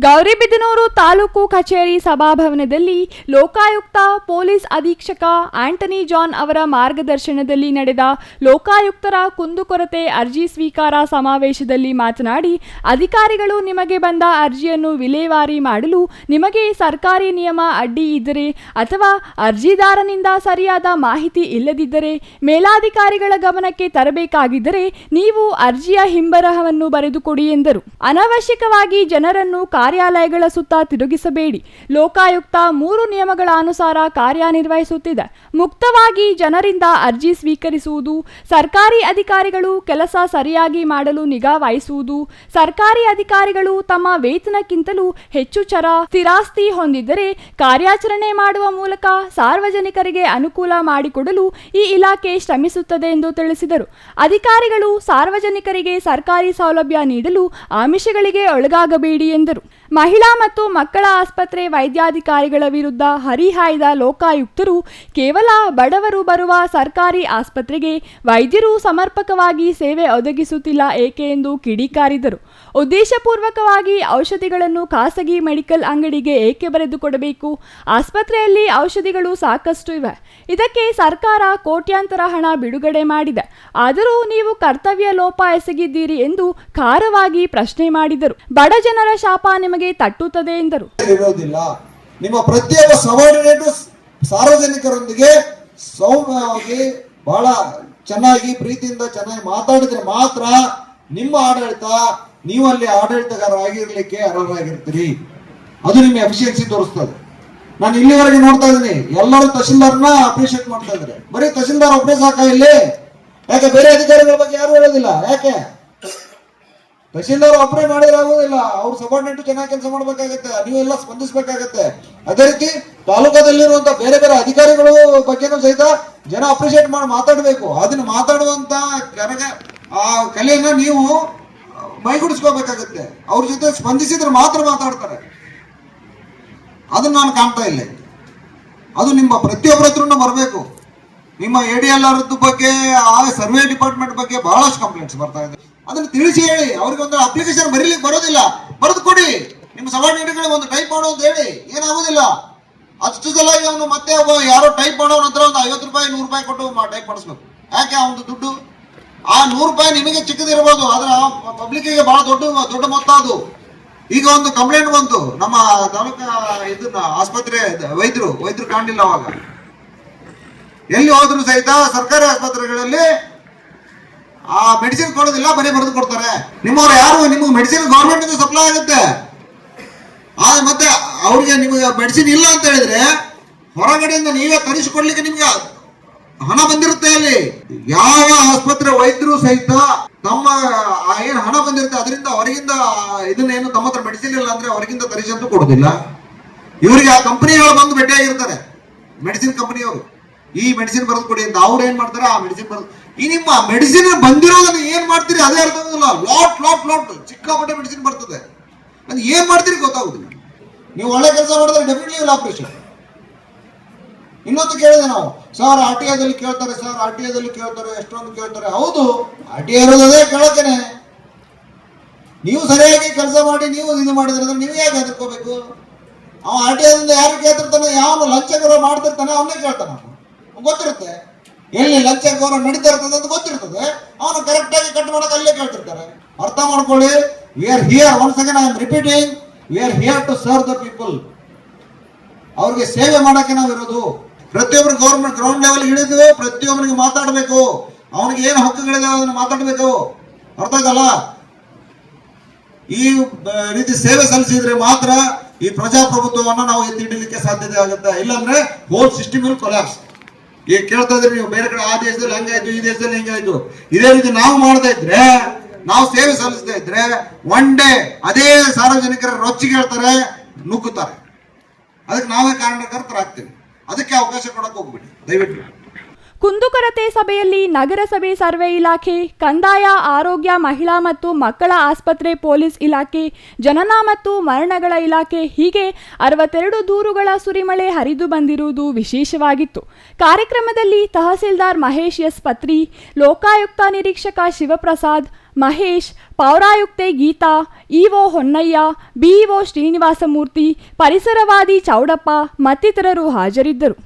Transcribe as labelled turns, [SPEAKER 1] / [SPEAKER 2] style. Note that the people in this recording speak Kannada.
[SPEAKER 1] ಗೌರಿಬಿದನೂರು ತಾಲೂಕು ಕಚೇರಿ ಸಭಾಭವನದಲ್ಲಿ ಲೋಕಾಯುಕ್ತ ಪೊಲೀಸ್ ಅಧೀಕ್ಷಕ ಆಂಟನಿ ಜಾನ್ ಅವರ ಮಾರ್ಗದರ್ಶನದಲ್ಲಿ ನಡೆದ ಲೋಕಾಯುಕ್ತರ ಕುಂದುಕೊರತೆ ಅರ್ಜಿ ಸ್ವೀಕಾರ ಸಮಾವೇಶದಲ್ಲಿ ಮಾತನಾಡಿ, ಅಧಿಕಾರಿಗಳು ನಿಮಗೆ ಬಂದ ಅರ್ಜಿಯನ್ನು ವಿಲೇವಾರಿ ಮಾಡಲು ನಿಮಗೆ ಸರ್ಕಾರಿ ನಿಯಮ ಅಡ್ಡಿ ಇದ್ದರೆ ಅಥವಾ ಅರ್ಜಿದಾರನಿಂದ ಸರಿಯಾದ ಮಾಹಿತಿ ಇಲ್ಲದಿದ್ದರೆ ಮೇಲಾಧಿಕಾರಿಗಳ ಗಮನಕ್ಕೆ ತರಬೇಕಾಗಿದ್ದರೆ ನೀವು ಅರ್ಜಿಯ ಹಿಂಬರಹವನ್ನು ಬರೆದುಕೊಡಿ ಎಂದರು. ಅನವಶ್ಯಕವಾಗಿ ಜನರನ್ನು ಕಾರ್ಯಾಲಯಗಳ ಸುತ್ತ ತಿರುಗಿಸಬೇಡಿ. ಲೋಕಾಯುಕ್ತ 3 ನಿಯಮಗಳ ಅನುಸಾರ ಕಾರ್ಯನಿರ್ವಹಿಸುತ್ತಿದೆ. ಮುಕ್ತವಾಗಿ ಜನರಿಂದ ಅರ್ಜಿ ಸ್ವೀಕರಿಸುವುದು, ಸರ್ಕಾರಿ ಅಧಿಕಾರಿಗಳು ಕೆಲಸ ಸರಿಯಾಗಿ ಮಾಡಲು ನಿಗಾ ವಹಿಸುವುದು, ಸರ್ಕಾರಿ ಅಧಿಕಾರಿಗಳು ತಮ್ಮ ವೇತನಕ್ಕಿಂತಲೂ ಹೆಚ್ಚು ಸ್ಥಿರಾಸ್ತಿ ಹೊಂದಿದ್ದರೆ ಕಾರ್ಯಾಚರಣೆ ಮಾಡುವ ಮೂಲಕ ಸಾರ್ವಜನಿಕರಿಗೆ ಅನುಕೂಲ ಮಾಡಿಕೊಡಲು ಈ ಇಲಾಖೆ ಶ್ರಮಿಸುತ್ತದೆ ಎಂದು ತಿಳಿಸಿದರು. ಅಧಿಕಾರಿಗಳು ಸಾರ್ವಜನಿಕರಿಗೆ ಸರ್ಕಾರಿ ಸೌಲಭ್ಯ ನೀಡಲು ಆಮಿಷಗಳಿಗೆ ಒಳಗಾಗಬೇಡಿ ಎಂದರು. ಮಹಿಳಾ ಮತ್ತು ಮಕ್ಕಳ ಆಸ್ಪತ್ರೆ ವೈದ್ಯಾಧಿಕಾರಿಗಳ ವಿರುದ್ಧ ಹರಿಹಾಯ್ದ ಲೋಕಾಯುಕ್ತರು ಕೇವಲ ಬಡವರು ಬರುವ ಸರ್ಕಾರಿ ಆಸ್ಪತ್ರೆಗೆ ವೈದ್ಯರು ಸಮರ್ಪಕವಾಗಿ ಸೇವೆ ಒದಗಿಸುತ್ತಿಲ್ಲ ಏಕೆ ಎಂದು ಕಿಡಿಕಾರಿದರು. ಉದ್ದೇಶಪೂರ್ವಕವಾಗಿ ಔಷಧಿಗಳನ್ನು ಖಾಸಗಿ ಮೆಡಿಕಲ್ ಅಂಗಡಿಗೆ ಏಕೆ ಬರೆದುಕೊಡಬೇಕು? ಆಸ್ಪತ್ರೆಯಲ್ಲಿ ಔಷಧಿಗಳು ಸಾಕಷ್ಟು ಇವೆ. ಇದಕ್ಕೆ ಸರ್ಕಾರ ಕೋಟ್ಯಾಂತರ ಹಣ ಬಿಡುಗಡೆ ಮಾಡಿದೆ. ಆದರೂ ನೀವು ಕರ್ತವ್ಯ ಲೋಪ ಎಸಗಿದ್ದೀರಿ ಎಂದು ಖಾರವಾಗಿ ಪ್ರಶ್ನೆ ಮಾಡಿದರು. ಬಡ ಜನರ ಶಾಪ ನಿಮಗೆ ತಟ್ಟುತ್ತದೆ ಎಂದರು.
[SPEAKER 2] ನಿಮ್ಮ ಪ್ರತಿಯೊಬ್ಬ ಸಬಾರ್ಡಿನೇಟ್ ಸಾರ್ವಜನಿಕರೊಂದಿಗೆ ಸೌಮ್ಯವಾಗಿ ಬಹಳ ಚೆನ್ನಾಗಿ ಪ್ರೀತಿಯಿಂದ ಚೆನ್ನಾಗಿ ಮಾತಾಡಿದ್ರೆ ಮಾತ್ರ ನಿಮ್ಮ ಆಡಳಿತ ನೀವು ಅಲ್ಲಿ ಆಡಳಿತಗಾರ ಆಗಿರ್ಲಿಕ್ಕೆ ಅರ್ಹರಾಗಿರ್ತೀರಿ. ಅದು ನಿಮ್ಮ ಎಫಿಷಿಯನ್ಸಿ ತೋರಿಸ್ತದೆ. ನಾನು ಇಲ್ಲಿವರೆಗೆ ನೋಡ್ತಾ ಇದ್ದೀನಿ, ಎಲ್ಲರೂ ತಹಶೀಲ್ದಾರ್ನ ಅಪ್ರಿಷಿಯೇಟ್ ಮಾಡ್ತಾ ಇದ್ದಾರೆ. ಬರೀ ತಹಶೀಲ್ದಾರ್ ಒಬ್ಬರೇ ಸಾಕ ಇಲ್ಲಿ? ಯಾಕೆ ಬೇರೆ ಅಧಿಕಾರಿಗಳ ಬಗ್ಗೆ ಯಾರು ಹೇಳೋದಿಲ್ಲ? ಯಾಕೆ ತಹಶೀಲ್ದಾರ್ ಒಬ್ಬರೇ ಮಾಡಿರಾಗೋದಿಲ್ಲ. ಅವ್ರು ಸಬಾರ್ಡಿನೇಟ್ ಚೆನ್ನಾಗಿ ಕೆಲಸ ಮಾಡ್ಬೇಕಾಗತ್ತೆ, ನೀವೆಲ್ಲ ಸ್ಪಂದಿಸಬೇಕಾಗತ್ತೆ. ಅದೇ ರೀತಿ ತಾಲೂಕದಲ್ಲಿರುವಂತ ಬೇರೆ ಬೇರೆ ಅಧಿಕಾರಿಗಳು ಬಗ್ಗೆನೂ ಸಹಿತ ಜನ ಅಪ್ರಿಷಿಯೇಟ್ ಮಾಡಿ ಮಾತಾಡಬೇಕು. ಅದನ್ನ ಮಾತಾಡುವಂತ ಆ ಕಲೆಯನ್ನ ನೀವು ಮೈಗೂಡಿಸ್ಕೋಬೇಕಾಗತ್ತೆ. ಅವ್ರ ಜೊತೆ ಸ್ಪಂದಿಸಿದ್ರೆ ಮಾತ್ರ ಮಾತಾಡ್ತಾರೆ. ಅದನ್ನ ನಾನು ಕಾಣ್ತಾ ಇಲ್ಲ. ಅದು ನಿಮ್ಮ ಪ್ರತಿಯೊಬ್ಬರ ಹತ್ರನೂ ಬರಬೇಕು. ನಿಮ್ಮ ADLR ಬಗ್ಗೆ, ಆ ಸರ್ವೆ ಡಿಪಾರ್ಟ್ಮೆಂಟ್ ಬಗ್ಗೆ ಬಹಳಷ್ಟು ಕಂಪ್ಲೇಂಟ್ಸ್ ಬರ್ತಾ ಇದೆ. ಅದನ್ನ ತಿಳಿಸಿ ಹೇಳಿ. ಅವ್ರಿಗೆ ಒಂದು ಅಪ್ಲಿಕೇಶನ್ ಬರೀಲಿಕ್ಕೆ ಬರೋದಿಲ್ಲ, ಬರೆದು ಕೊಡಿ. ನಿಮ್ಮ ಸಬಾರ್ಡಿನೇಟ್ಗಳಿಗೆ ಒಂದು ಟೈಪ್ ಮಾಡೋ ಅಂತ ಹೇಳಿ, ಏನಾಗೋದಿಲ್ಲ. ಅಷ್ಟು ಸಲ ಅವನು ಮತ್ತೆ ಯಾರೋ ಟೈಪ್ ಮಾಡೋ ನಂತರ ಒಂದು 50 ರೂಪಾಯಿ 100 ರೂಪಾಯಿ ಕೊಟ್ಟು ಟೈಪ್ ಮಾಡಿಸ್ಬೇಕು. ಯಾಕೆ ಅವನು ದುಡ್ಡು? ಆ 100 ರೂಪಾಯಿ ನಿಮಗೆ ಚಿಕ್ಕದಿರ್ಬೋದು, ಆದ್ರೆ ಪಬ್ಲಿಕ್ಗೆ ಬಹಳ ದೊಡ್ಡ ಮೊತ್ತ ಅದು. ಈಗ ಒಂದು ಕಂಪ್ಲೇಂಟ್ ಬಂತು, ನಮ್ಮ ತಾಲೂಕಾ ಇದನ್ನ ಆಸ್ಪತ್ರೆ ವೈದ್ಯರು ಕಾಣಲಿಲ್ಲ. ಅವಾಗ ಎಲ್ಲಿ ಹೋದ್ರು ಸಹಿತ ಸರ್ಕಾರಿ ಆಸ್ಪತ್ರೆಗಳಲ್ಲಿ ಆ ಮೆಡಿಸಿನ್ ಕೊಡೋದಿಲ್ಲ, ಬರೀ ಬರೆದು ಕೊಡ್ತಾರೆ. ನಿಮ್ಮವ್ರು ಯಾರು ನಿಮ್ಗೆ ಮೆಡಿಸಿನ್ ಗೌರ್ಮೆಂಟ್ ಇಂದ ಸಪ್ಲೈ ಆಗುತ್ತೆ. ಮತ್ತೆ ಅವ್ರಿಗೆ ನಿಮಗೆ ಮೆಡಿಸಿನ್ ಇಲ್ಲ ಅಂತ ಹೇಳಿದ್ರೆ ಹೊರಗಡೆಯಿಂದ ನೀವೇ ತರಿಸಿಕೊಡ್ಲಿಕ್ಕೆ ನಿಮ್ಗೆ ಹಣ ಬಂದಿರುತ್ತೆ. ಅಲ್ಲಿ ಯಾವ ಆಸ್ಪತ್ರೆ ವೈದ್ಯರು ಸಹಿತ ತಮ್ಮ ಏನ್ ಹಣ ಬಂದಿರುತ್ತೆ ಅದರಿಂದ ಹೊರಗಿಂದ ಇದನ್ನೇನು ತಮ್ಮ ಹತ್ರ ಮೆಡಿಸಿನ್ ಇಲ್ಲ ಅಂದ್ರೆ ಹೊರಗಿಂದ ತರಿಸಿ ಅಂತೂ ಕೊಡೋದಿಲ್ಲ. ಇವರಿಗೆ ಆ ಕಂಪನಿಗಳು ಬಂದು ಭೇಟಿಯಾಗಿರ್ತಾರೆ, ಮೆಡಿಸಿನ್ ಕಂಪನಿಯವರು. ಈ ಮೆಡಿಸಿನ್ ಬರೆದು ಕೊಡಿ ಅಂತ. ಅವ್ರು ಏನ್ ಮಾಡ್ತಾರೆ, ಆ ಮೆಡಿಸಿನ್ ಬರೆದು. ಈ ನಿಮ್ಮ ಮೆಡಿಸಿನ್ ಬಂದಿರೋದನ್ನ ಏನ್ ಮಾಡ್ತೀರಿ ಅದೇ ಅರ್ಥ ಆಗೋದಿಲ್ಲ. ಲಾಟ್ ಸಿಕ್ಕಾಪಟ್ಟೆ ಮೆಡಿಸಿನ್ ಬರ್ತದೆ. ಅದು ಏನ್ ಮಾಡ್ತೀರಿ ಗೊತ್ತಾಗುದಿಲ್ಲ. ನೀವು ಒಳ್ಳೆ ಕೆಲಸ ಮಾಡಿದ್ರೆ ಡೆಫಿನೆಟ್ಲಿ ವಿಲ್ ಆಪರೇಷನ್. ಇನ್ನೊಂದು ಕೇಳಿದೆ ನಾವು, ಸರ್ RTIದಲ್ಲಿ ಕೇಳ್ತಾರೆ, ಸರ್ RTIದಲ್ಲಿ ಕೇಳ್ತಾರೆ, ಎಷ್ಟೊಂದು ಕೇಳ್ತಾರೆ. ಹೌದು, RTI ಇರೋದೇ ಕೇಳೋಕೇನೆ. ನೀವು ಸರಿಯಾಗಿ ಕೆಲಸ ಮಾಡಿ ನೀವು ಇದು ಮಾಡಿದ್ರೆ ನೀವು ಯಾಕೆ ಹೆದರ್ಕೋಬೇಕು? ಅವ RTIದಿಂದ ಯಾರು ಕೇಳ್ತಿರ್ತಾನೆ, ಯಾವ ಲಂಚ ಗೌರವ ಮಾಡ್ತಿರ್ತಾನೆ ಅವನ್ನೇ ಕೇಳ್ತಾನೆ. ಗೊತ್ತಿರುತ್ತೆ ಎಲ್ಲಿ ಲಂಚ ಗೌರವ ನಡೀತಾ ಇರ್ತದೆ ಅಂತ ಗೊತ್ತಿರ್ತದೆ. ಅವನು ಕರೆಕ್ಟ್ ಆಗಿ ಕಟ್ ಮಾಡಕ್ ಅಲ್ಲೇ ಕೇಳ್ತಿರ್ತಾರೆ. ಅರ್ಥ ಮಾಡ್ಕೊಳ್ಳಿ. We are here, once again I am repeating, we are here to serve the people. ಅವ್ರಿಗೆ ಸೇವೆ ಮಾಡಕ್ಕೆ ನಾವು ಇರೋದು. ಪ್ರತಿಯೊಬ್ಬರು ಗೌರ್ಮೆಂಟ್ ಗ್ರೌಂಡ್ ಲೆವೆಲ್ ಹಿಡಿದು ಪ್ರತಿಯೊಬ್ಬರಿಗೆ ಮಾತಾಡಬೇಕು. ಅವನಿಗೆ ಏನು ಹಕ್ಕುಗಳಿದೆ ಅದನ್ನು ಮಾತಾಡಬೇಕು. ಅರ್ಥ ಆಗಲ್ಲ. ಈ ರೀತಿ ಸೇವೆ ಸಲ್ಲಿಸಿದ್ರೆ ಮಾತ್ರ ಈ ಪ್ರಜಾಪ್ರಭುತ್ವವನ್ನು ನಾವು ಎತ್ತಿ ಹಿಡಿಲಿಕ್ಕೆ ಸಾಧ್ಯತೆ ಆಗುತ್ತೆ. ಇಲ್ಲಾಂದ್ರೆ ಹೋಲ್ ಸಿಸ್ಟಮ್ ವಿಲ್ ಕೊಲ್ಯಾಪ್ಸ್. ಈಗ ಕೇಳ್ತಾ ಇದ್ರೆ ನೀವು ಬೇರೆ ಕಡೆ ಆ ದೇಶದಲ್ಲಿ ಹಂಗಾಯ್ತು, ಈ ದೇಶದಲ್ಲಿ ಹಿಂಗಾಯ್ತು. ಇದೇ ರೀತಿ ನಾವು ಮಾಡ್ತಾ ಇದ್ರೆ, ನಾವು ಸೇವೆ ಸಲ್ಲಿಸ್ತಾ ಇದ್ರೆ ಒನ್ ಡೇ ಅದೇ ಸಾರ್ವಜನಿಕರ ರೊಚ್ಚಿಗೆ ಹೇಳ್ತಾರೆ, ನುಗ್ಗುತ್ತಾರೆ. ಅದಕ್ಕೆ ನಾವೇ ಕಾರಣಕರ್ತರಾಗ್ತೇವೆ. ಅದಕ್ಕೆ ಅವಕಾಶ ಕೊಡಕ್ಕೆ ಹೋಗ್ಬಿಡಿ ದಯವಿಟ್ಟು.
[SPEAKER 1] ಕುಂದುಕೊರತೆ ಸಭೆಯಲ್ಲಿ ನಗರಸಭೆ ಸರ್ವೆ ಇಲಾಖೆ, ಕಂದಾಯ, ಆರೋಗ್ಯ, ಮಹಿಳಾ ಮತ್ತು ಮಕ್ಕಳ ಆಸ್ಪತ್ರೆ, ಪೊಲೀಸ್ ಇಲಾಖೆ, ಜನನ ಮತ್ತು ಮರಣಗಳ ಇಲಾಖೆ ಹೀಗೆ 62 ದೂರುಗಳ ಸುರಿಮಳೆ ಹರಿದು ಬಂದಿರುವುದು ವಿಶೇಷವಾಗಿತ್ತು. ಕಾರ್ಯಕ್ರಮದಲ್ಲಿ ತಹಸೀಲ್ದಾರ್ ಮಹೇಶ್ ಎಸ್ ಪತ್ರಿ, ಲೋಕಾಯುಕ್ತ ನಿರೀಕ್ಷಕ ಶಿವಪ್ರಸಾದ್, ಮಹೇಶ್, ಪೌರಾಯುಕ್ತೆ ಗೀತಾ, ಇಒ ಹೊನ್ನಯ್ಯ, ಬಿಇಒ ಶ್ರೀನಿವಾಸಮೂರ್ತಿ, ಪರಿಸರವಾದಿ ಚೌಡಪ್ಪ ಮತ್ತಿತರರು ಹಾಜರಿದ್ದರು.